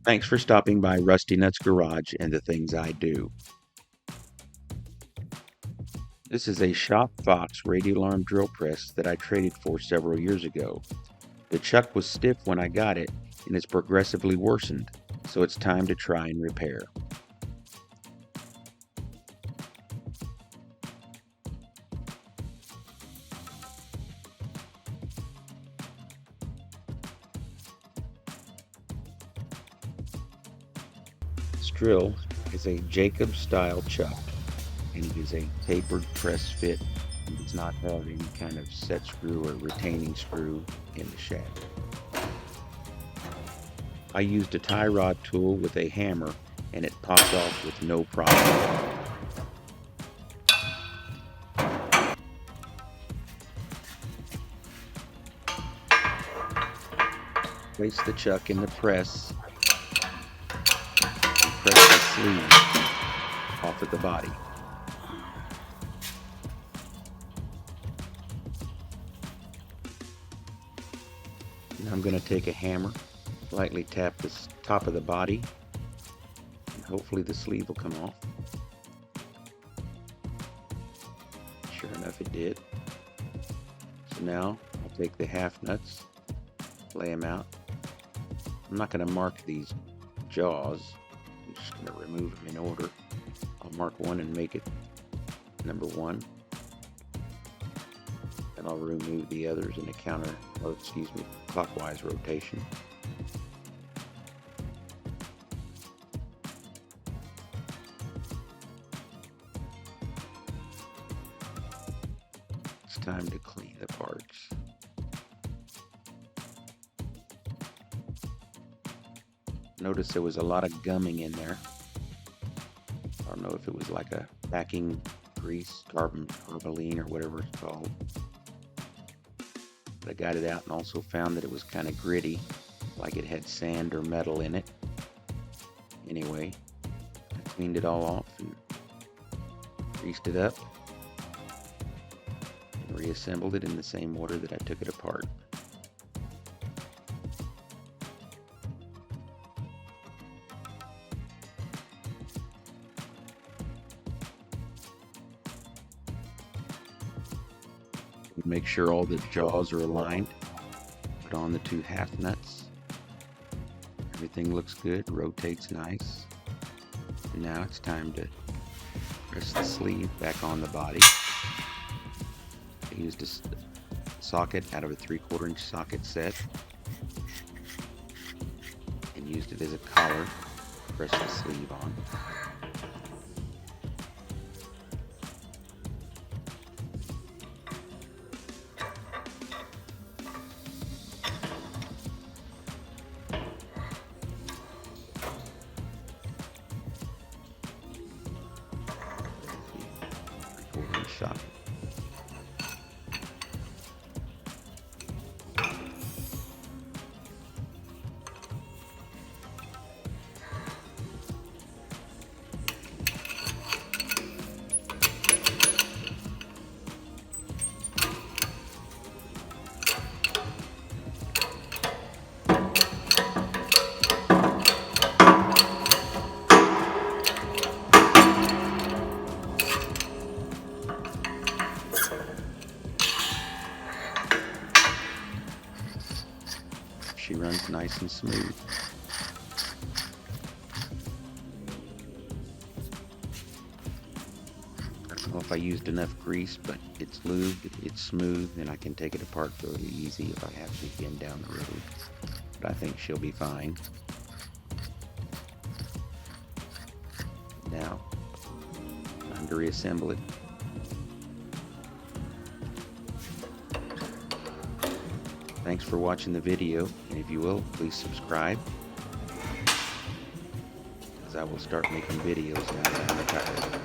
Thanks for stopping by Rusty Nuts Garage and the Things I Do. This is a Shop Fox radial arm drill press that I traded for several years ago. The chuck was stiff when I got it and it's progressively worsened, so it's time to try and repair. This drill is a Jacob style chuck and it is a tapered press fit and does not have any kind of set screw or retaining screw in the shaft. I used a tie rod tool with a hammer and it popped off with no problem. Place the chuck in the press and press the sleeve off of the body. Now I'm going to take a hammer, lightly tap the top of the body, and hopefully the sleeve will come off. Sure enough, it did. So now I'll take the half nuts, lay them out. I'm not going to mark these jaws. I'm just going to remove them in order. I'll mark one and make it number 1. And I'll remove the others in a clockwise rotation. It's time to clean the parts. Notice there was a lot of gumming in there. I don't know if it was like a backing grease, carboline or whatever it's called. But I got it out and also found that it was kind of gritty, like it had sand or metal in it. Anyway, I cleaned it all off and greased it up and reassembled it in the same order that I took it apart. Make sure all the jaws are aligned. Put on the 2 half nuts. Everything looks good, rotates nice. And now it's time to press the sleeve back on the body. I used a socket out of a 3/4 inch socket set and used it as a collar. Press the sleeve on. Shot. She runs nice and smooth. I don't know if I used enough grease, but it's lubed, it's smooth, and I can take it apart fairly easy if I have to again down the road. But I think she'll be fine. Now, time to reassemble it. Thanks for watching the video, and if you will, please subscribe, as I will start making videos now that I'm retired.